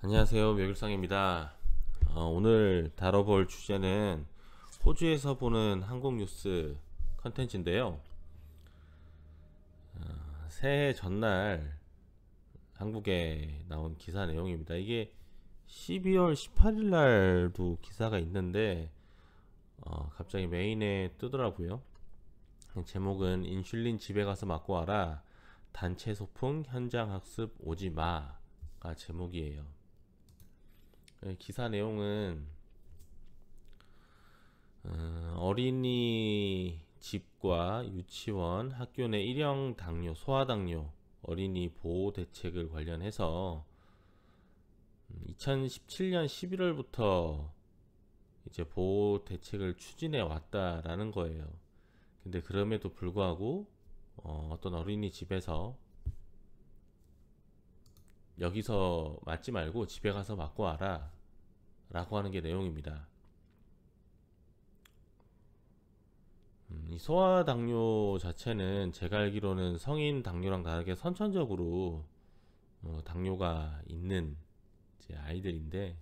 안녕하세요, 묘길상입니다. 오늘 다뤄볼 주제는 호주에서 보는 한국 뉴스 컨텐츠인데요. 새해 전날 한국에 나온 기사 내용입니다. 이게 12월 18일 날도 기사가 있는데 갑자기 메인에 뜨더라고요. 제목은 인슐린 집에 가서 맞고 와라, 단체 소풍 현장 학습 오지 마가 제목이에요. 기사 내용은 어린이집과 유치원, 학교 내 일형 당뇨, 소아당뇨, 어린이 보호 대책을 관련해서 2017년 11월부터 이제 보호 대책을 추진해 왔다라는 거예요. 근데 그럼에도 불구하고 어떤 어린이집에서 여기서 맞지 말고 집에 가서 맞고 와라 라고 하는 게 내용입니다. 이 소아당뇨 자체는 제가 알기로는 성인 당뇨랑 다르게 선천적으로 당뇨가 있는 이제 아이들인데,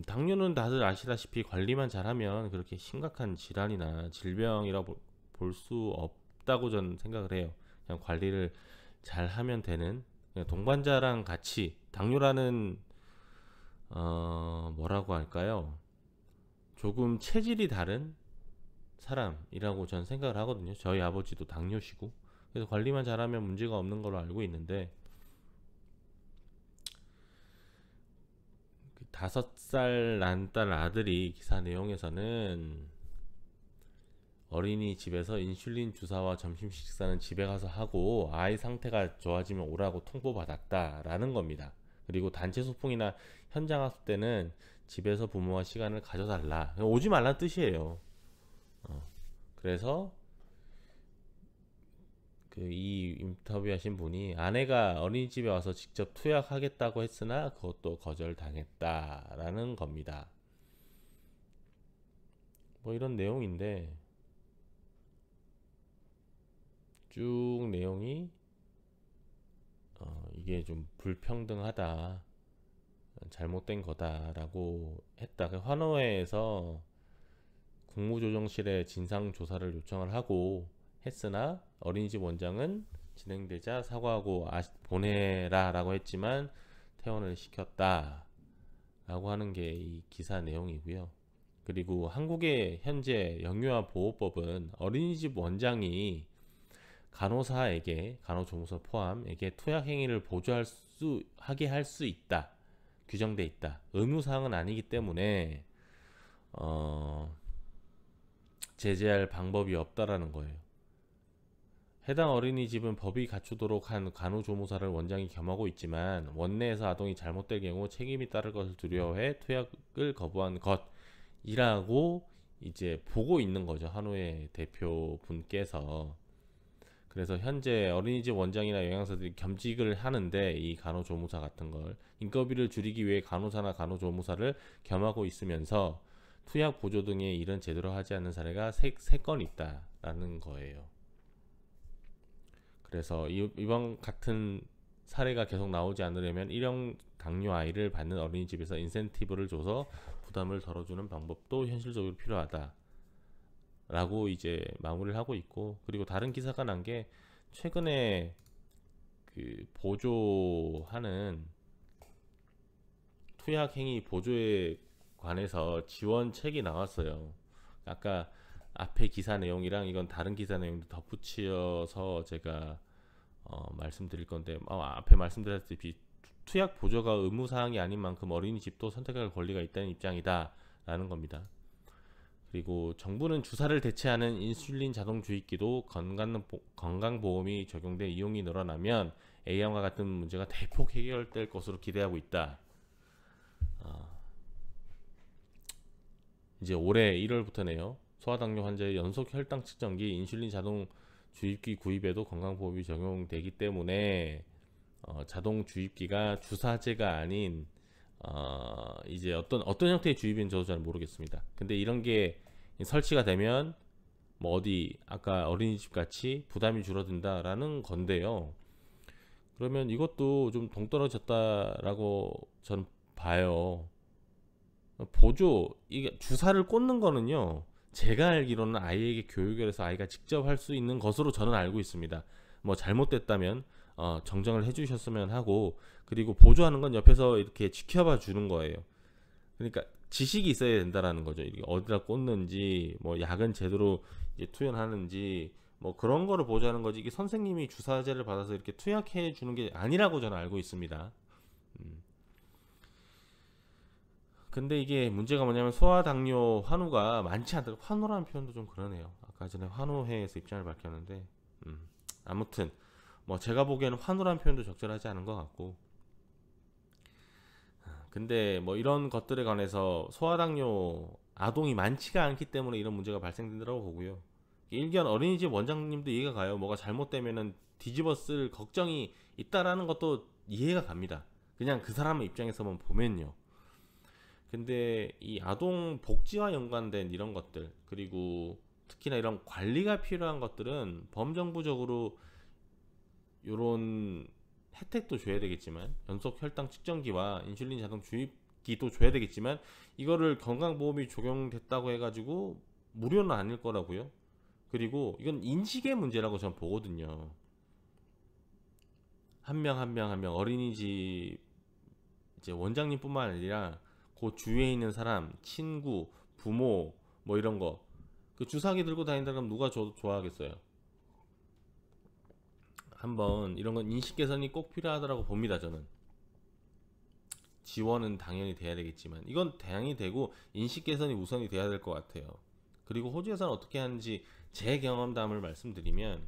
당뇨는 다들 아시다시피 관리만 잘하면 그렇게 심각한 질환이나 질병이라고 볼 수 없다고 저는 생각을 해요. 그냥 관리를 잘 하면 되는, 그냥 동반자랑 같이 당뇨라는 뭐라고 할까요? 조금 체질이 다른 사람이라고 저는 생각을 하거든요. 저희 아버지도 당뇨시고, 그래서 관리만 잘하면 문제가 없는 걸로 알고 있는데, 5살 난 딸 아들이 기사 내용에서는 어린이집에서 인슐린 주사와 점심 식사는 집에 가서 하고 아이 상태가 좋아지면 오라고 통보받았다라는 겁니다. 그리고 단체 소풍이나 현장 학습 때는 집에서 부모와 시간을 가져달라, 오지 말란 뜻이에요. 그래서 이 인터뷰하신 분이 아내가 어린이집에 와서 직접 투약하겠다고 했으나 그것도 거절당했다라는 겁니다. 뭐 이런 내용인데, 쭉 내용이 이게 좀 불평등하다, 잘못된 거다라고 했다. 환호회에서 국무조정실에 진상조사를 요청을 하고 했으나 어린이집 원장은 진행되자 사과하고 보내라 라고 했지만 퇴원을 시켰다 라고 하는 게 이 기사 내용이고요. 그리고 한국의 현재 영유아 보호법은 어린이집 원장이 간호사에게, 간호조무사 포함에게 투약 행위를 하게 할 수 있다, 규정돼 있다. 의무사항은 아니기 때문에 제재할 방법이 없다라는 거예요. 해당 어린이집은 법이 갖추도록 한 간호조무사를 원장이 겸하고 있지만 원내에서 아동이 잘못될 경우 책임이 따를 것을 두려워해 투약을 거부한 것이라고 이제 보고 있는 거죠, 한우의 대표분께서. 그래서 현재 어린이집 원장이나 영양사들이 겸직을 하는데, 이 간호조무사 같은 걸 인건비를 줄이기 위해 간호사나 간호조무사를 겸하고 있으면서 투약 보조 등의 일은 제대로 하지 않는 사례가 3건 있다라는 거예요. 그래서 이번 같은 사례가 계속 나오지 않으려면 일형 당뇨 아이를 받는 어린이집에서 인센티브를 줘서 부담을 덜어주는 방법도 현실적으로 필요하다 라고 이제 마무리를 하고 있고, 그리고 다른 기사가 난 게 최근에 그 보조하는 투약 행위 보조에 관해서 지원책이 나왔어요. 아까 앞에 기사 내용이랑 이건 다른 기사 내용도 덧붙여서 제가 말씀드릴 건데, 앞에 말씀드렸다시피 투약 보조가 의무사항이 아닌 만큼 어린이집도 선택할 권리가 있다는 입장이다 라는 겁니다. 그리고 정부는 주사를 대체하는 인슐린 자동 주입기도 건강보험이 적용돼 이용이 늘어나면 A형과 같은 문제가 대폭 해결될 것으로 기대하고 있다. 이제 올해 1월부터네요. 소아당뇨 환자의 연속 혈당 측정기 인슐린 자동 주입기 구입에도 건강보험이 적용되기 때문에 자동 주입기가 주사제가 아닌 이제 어떤 형태의 주입인지 저도 잘 모르겠습니다. 근데 이런 게 설치가 되면 뭐 어디 아까 어린이집 같이 부담이 줄어든다라는 건데요. 그러면 이것도 좀 동떨어졌다라고 저는 봐요. 보조 이게 주사를 꽂는 거는요. 제가 알기로는 아이에게 교육을 해서 아이가 직접 할 수 있는 것으로 저는 알고 있습니다. 뭐 잘못됐다면 정정을 해주셨으면 하고, 그리고 보조하는 건 옆에서 이렇게 지켜봐 주는 거예요. 그러니까 지식이 있어야 된다라는 거죠. 이게 어디다 꽂는지, 뭐 약은 제대로 이제 투여하는지, 뭐 그런 거를 보조하는 거지. 이게 선생님이 주사제를 받아서 이렇게 투약해 주는 게 아니라고 저는 알고 있습니다. 음. 근데 이게 문제가 뭐냐면 소아당뇨 환우가 많지 않다. 환우라는 표현도 좀 그러네요. 아까 전에 환우회에서 입장을 밝혔는데, 음. 아무튼 뭐 제가 보기에는 환우라는 표현도 적절하지 않은 것 같고, 근데 뭐 이런 것들에 관해서 소아당뇨 아동이 많지가 않기 때문에 이런 문제가 발생된다고 보고요. 일견 어린이집 원장님도 이해가 가요. 뭐가 잘못되면은 뒤집어 쓸 걱정이 있다라는 것도 이해가 갑니다. 그냥 그 사람의 입장에서만 보면요. 근데 이 아동 복지와 연관된 이런 것들, 그리고 특히나 이런 관리가 필요한 것들은 범정부적으로 요런 혜택도 줘야 되겠지만, 연속 혈당 측정기와 인슐린 자동 주입기도 줘야 되겠지만, 이거를 건강보험이 적용됐다고 해가지고 무료는 아닐 거라고요. 그리고 이건 인식의 문제라고 저는 보거든요. 한 명 한 명 한 명 어린이집 이제 원장님뿐만 아니라 그 주위에 있는 사람, 친구, 부모 뭐 이런 거, 그 주사기 들고 다닌다 그러면 누가 좋아하겠어요? 한번 이런 건 인식 개선이 꼭 필요하다고 봅니다. 저는 지원은 당연히 돼야 되겠지만 이건 당연히 되고 인식 개선이 우선이 돼야 될 것 같아요. 그리고 호주에서는 어떻게 하는지 제 경험담을 말씀드리면,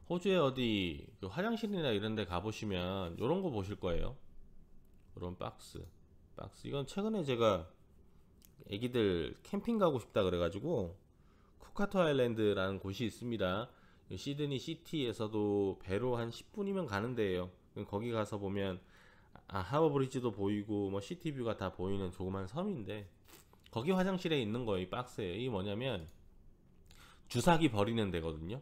호주에 어디 그 화장실이나 이런 데 가보시면 이런 거 보실 거예요. 이런 박스 이건 최근에 제가 애기들 캠핑 가고 싶다 그래가지고 쿠카토 아일랜드라는 곳이 있습니다. 시드니 시티에서도 배로 한 10분이면 가는 데예요. 거기 가서 보면 하버 브리지도 보이고 뭐 시티뷰가 다 보이는 조그만 섬인데, 거기 화장실에 있는 거예요. 이 박스에 이게 뭐냐면 주사기 버리는 데거든요.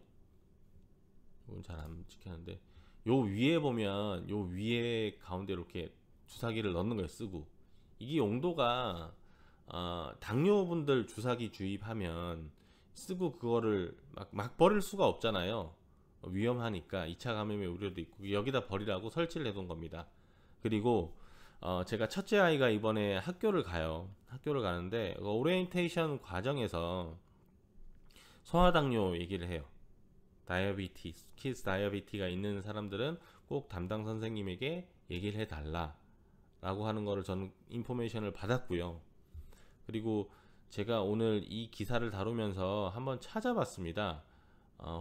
이건 잘 안 찍히는데, 요 위에 보면 요 위에 가운데 이렇게 주사기를 넣는 거예요. 쓰고 이게 용도가 당뇨분들 주사기 주입하면 쓰고 그거를 막 버릴 수가 없잖아요. 위험하니까 2차 감염의 우려도 있고 여기다 버리라고 설치를 해둔 겁니다. 그리고 제가 첫째 아이가 이번에 학교를 가는데 오리엔테이션 과정에서 소아당뇨 얘기를 해요. 다이어비티스, 키즈 다이어비티가 있는 사람들은 꼭 담당 선생님에게 얘기를 해달라 라고 하는 거를 저는 인포메이션을 받았고요. 그리고 제가 오늘 이 기사를 다루면서 한번 찾아봤습니다.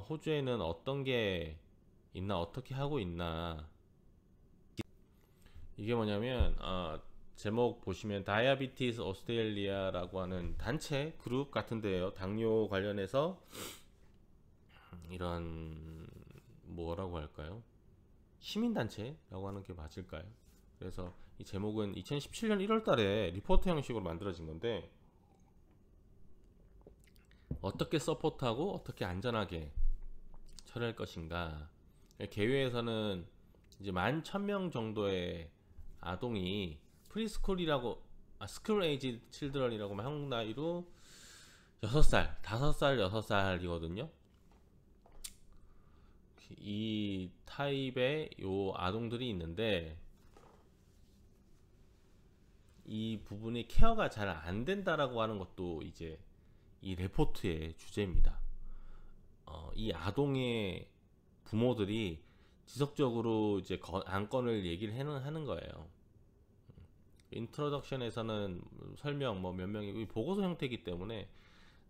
호주에는 어떤 게 있나, 어떻게 하고 있나. 이게 뭐냐면 제목 보시면 다이아비티스 오스트레일리아라고 하는 단체 그룹 같은데요. 당뇨 관련해서 이런 뭐라고 할까요? 시민단체라고 하는 게 맞을까요? 그래서 이 제목은 2017년 1월 달에 리포트 형식으로 만들어진 건데, 어떻게 서포트하고 어떻게 안전하게 처리할 것인가. 개회에서는 이제 11,000명 정도의 아동이 프리스쿨이라고, 스쿨 에이지 칠드런이라고 한국 나이로 6살, 5살, 6살이거든요. 이 타입의 요 아동들이 있는데, 이 부분이 케어가 잘 안 된다라고 하는 것도 이제 이 레포트의 주제입니다. 이 아동의 부모들이 지속적으로 이제 안건을 얘기를 하는 거예요. 인트로덕션에서는 설명 뭐 몇 명이 보고서 형태이기 때문에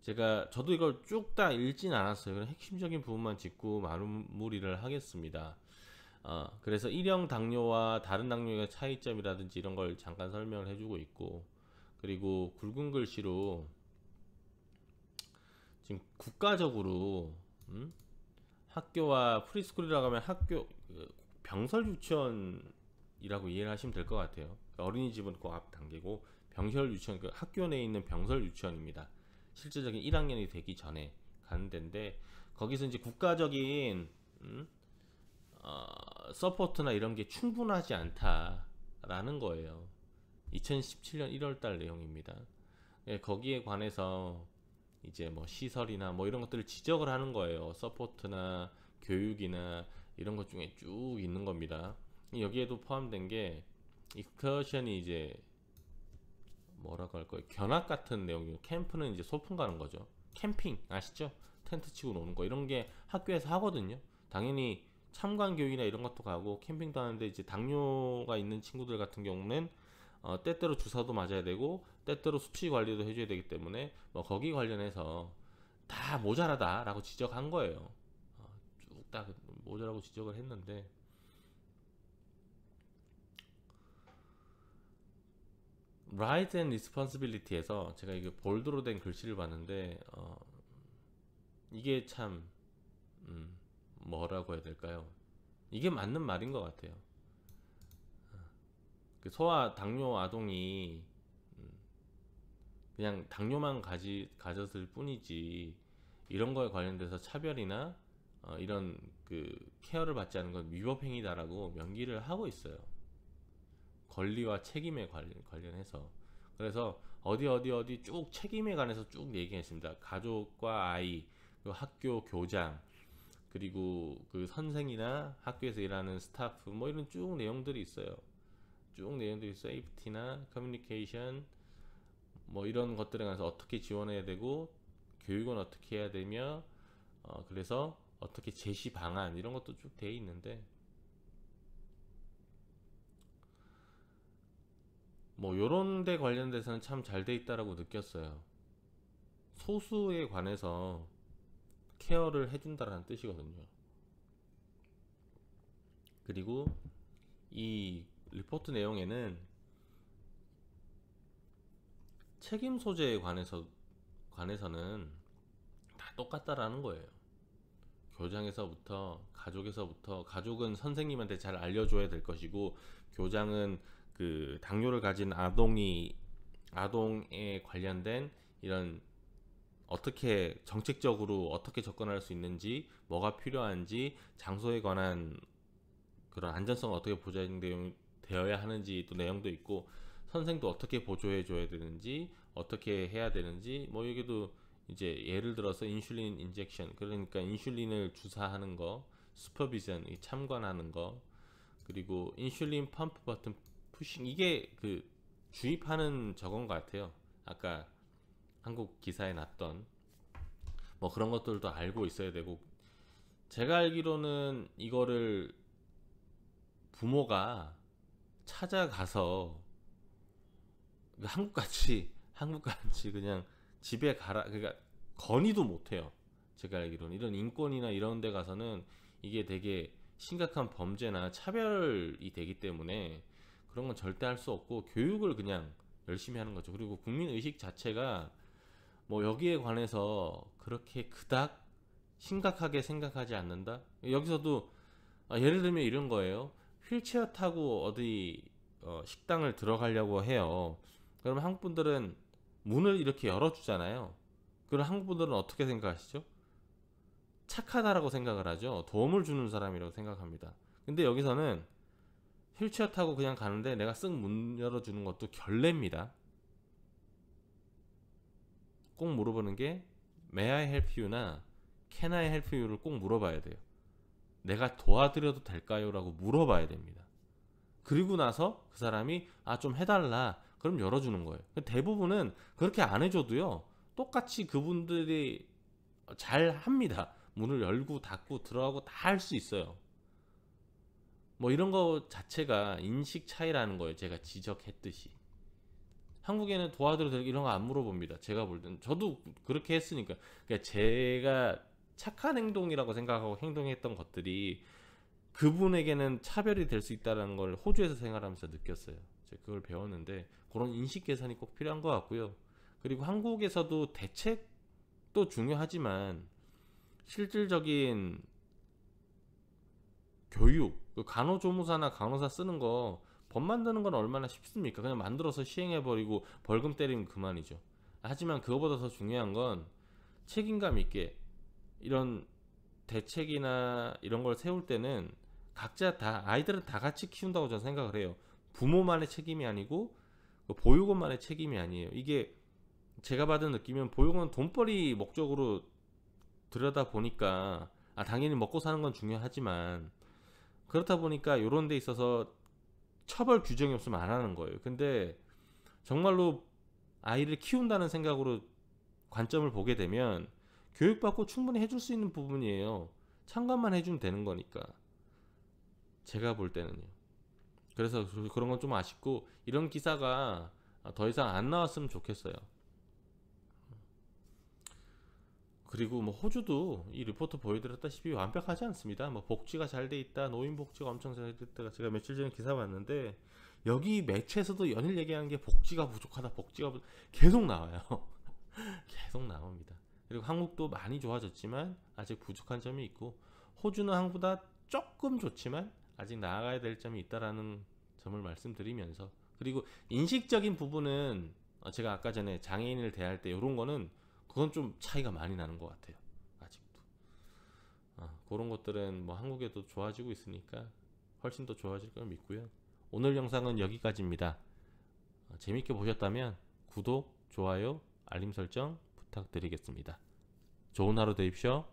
저도 이걸 쭉 다 읽진 않았어요. 핵심적인 부분만 짚고 마무리를 하겠습니다. 그래서 일형 당뇨와 다른 당뇨의 차이점이라든지 이런 걸 잠깐 설명을 해주고 있고, 그리고 굵은 글씨로 지금 국가적으로 학교와 프리스쿨이라고 하면 학교 병설 유치원이라고 이해를 하시면 될 것 같아요. 어린이집은 그 앞 단계고 병설 유치원, 그 학교 내에 있는 병설 유치원입니다. 실질적인 1학년이 되기 전에 가는 데인데, 거기서 이제 국가적인 서포트나 이런 게 충분하지 않다라는 거예요. 2017년 1월달 내용입니다. 예, 거기에 관해서 이제 뭐 시설이나 뭐 이런 것들을 지적을 하는 거예요. 서포트나 교육이나 이런 것 중에 쭉 있는 겁니다. 여기에도 포함된 게 익스커션이 이제 뭐라고 할 거예요? 견학 같은 내용이고, 캠프는 이제 소풍 가는 거죠. 캠핑 아시죠? 텐트 치고 노는 거 이런 게 학교에서 하거든요. 당연히 참관 교육이나 이런 것도 가고 캠핑도 하는데, 이제 당뇨가 있는 친구들 같은 경우는 때때로 주사도 맞아야 되고 때때로 수치 관리도 해줘야 되기 때문에 뭐 거기 관련해서 다 모자라다라고 지적한 거예요. 쭉 다 모자라고 지적을 했는데, Rights and Responsibility에서 제가 이게 볼드로 된 글씨를 봤는데 이게 참 뭐라고 해야 될까요? 이게 맞는 말인 것 같아요. 그 소아 당뇨 아동이 그냥 당뇨만 가졌을 뿐이지 이런 거에 관련돼서 차별이나 이런 그 케어를 받지 않은 건 위법행위다라고 명기를 하고 있어요. 권리와 책임에 관련해서. 그래서 어디 쭉 책임에 관해서 쭉 얘기했습니다. 가족과 아이, 그 학교 교장, 그리고 그 선생이나 학교에서 일하는 스타프, 뭐 이런 쭉 내용들이 있어요. 세이프티나 커뮤니케이션 뭐 이런 것들에 관해서 어떻게 지원해야 되고, 교육은 어떻게 해야 되며, 그래서 어떻게 제시 방안 이런 것도 쭉 돼 있는데, 뭐 요런 데 관련돼서는 참 잘 돼 있다라고 느꼈어요. 소수에 관해서 케어를 해준다라는 뜻이거든요. 그리고 이 리포트 내용에는 책임 소재에 관해서는 다 똑같다라는 거예요. 교장에서부터 가족에서부터, 가족은 선생님한테 잘 알려줘야 될 것이고, 교장은 그 당뇨를 가진 아동에 관련된 이런 어떻게 정책적으로 어떻게 접근할 수 있는지, 뭐가 필요한지, 장소에 관한 그런 안전성을 어떻게 보장되어야 하는지 또 내용도 있고, 선생도 어떻게 보조해 줘야 되는지, 어떻게 해야 되는지, 뭐 여기도 이제 예를 들어서 인슐린 인젝션, 그러니까 인슐린을 주사하는 거, 슈퍼비전 참관하는 거, 그리고 인슐린 펌프 버튼 푸싱, 이게 그 주입하는 저건 것 같아요. 아까 한국 기사에 났던 뭐 그런 것들도 알고 있어야 되고, 제가 알기로는 이거를 부모가 찾아가서 한국같이 그냥 집에 가라, 그러니까 건의도 못해요. 제가 알기로는 이런 인권이나 이런 데 가서는 이게 되게 심각한 범죄나 차별이 되기 때문에 그런 건 절대 할 수 없고, 교육을 그냥 열심히 하는 거죠. 그리고 국민의식 자체가 뭐 여기에 관해서 그렇게 그닥 심각하게 생각하지 않는다. 여기서도 예를 들면 이런 거예요. 휠체어 타고 어디 식당을 들어가려고 해요. 그러면 한국 분들은 문을 이렇게 열어주잖아요. 그럼 한국 분들은 어떻게 생각하시죠? 착하다라고 생각을 하죠. 도움을 주는 사람이라고 생각합니다. 근데 여기서는 휠체어 타고 그냥 가는데 내가 쓱 문 열어주는 것도 결례입니다. 꼭 물어보는 게 May I help you나 Can I help you를 꼭 물어봐야 돼요. 내가 도와드려도 될까요? 라고 물어봐야 됩니다. 그리고 나서 그 사람이 좀 해달라, 그럼 열어주는 거예요. 대부분은 그렇게 안 해줘도요, 똑같이 그분들이 잘 합니다. 문을 열고 닫고 들어가고 다 할 수 있어요. 뭐 이런 거 자체가 인식 차이라는 거예요. 제가 지적했듯이 한국에는 도와드려도 될까 이런 거 안 물어봅니다. 제가 볼 때는, 저도 그렇게 했으니까. 그러니까 제가 착한 행동이라고 생각하고 행동했던 것들이 그분에게는 차별이 될 수 있다는 걸 호주에서 생활하면서 느꼈어요. 제가 그걸 배웠는데, 그런 인식 개선이 꼭 필요한 것 같고요. 그리고 한국에서도 대책도 중요하지만 실질적인 교육, 간호조무사나 간호사 쓰는 거, 법 만드는 건 얼마나 쉽습니까? 그냥 만들어서 시행해버리고 벌금 때리면 그만이죠. 하지만 그거보다 더 중요한 건 책임감 있게 이런 대책이나 이런 걸 세울 때는 각자 다 아이들은 다 같이 키운다고 저는 생각을 해요. 부모만의 책임이 아니고 보육원만의 책임이 아니에요. 이게 제가 받은 느낌은 보육원 돈벌이 목적으로 들여다 보니까 당연히 먹고 사는 건 중요하지만 그렇다 보니까 요런 데 있어서 처벌 규정이 없으면 안 하는 거예요. 근데 정말로 아이를 키운다는 생각으로 관점을 보게 되면 교육받고 충분히 해줄 수 있는 부분이에요. 참관만 해주면 되는 거니까. 제가 볼 때는요. 그래서 그런 건 좀 아쉽고 이런 기사가 더 이상 안 나왔으면 좋겠어요. 그리고 뭐 호주도 이 리포트 보여드렸다시피 완벽하지 않습니다. 뭐 복지가 잘 돼 있다, 노인 복지가 엄청 잘 돼 있다. 제가 며칠 전에 기사 봤는데 여기 매체에서도 연일 얘기하는 게 복지가 부족하다, 계속 나와요. 계속 나옵니다. 그리고 한국도 많이 좋아졌지만 아직 부족한 점이 있고 호주는 한국보다 조금 좋지만 아직 나아가야 될 점이 있다라는 점을 말씀드리면서 그리고 인식적인 부분은 제가 아까 전에 장애인을 대할 때 이런 거는 그건 좀 차이가 많이 나는 것 같아요. 아직도 그런 것들은 뭐 한국에도 좋아지고 있으니까 훨씬 더 좋아질 걸 믿고요. 오늘 영상은 여기까지입니다. 재밌게 보셨다면 구독, 좋아요, 알림 설정 부탁드리겠습니다. 좋은 하루 되십시오.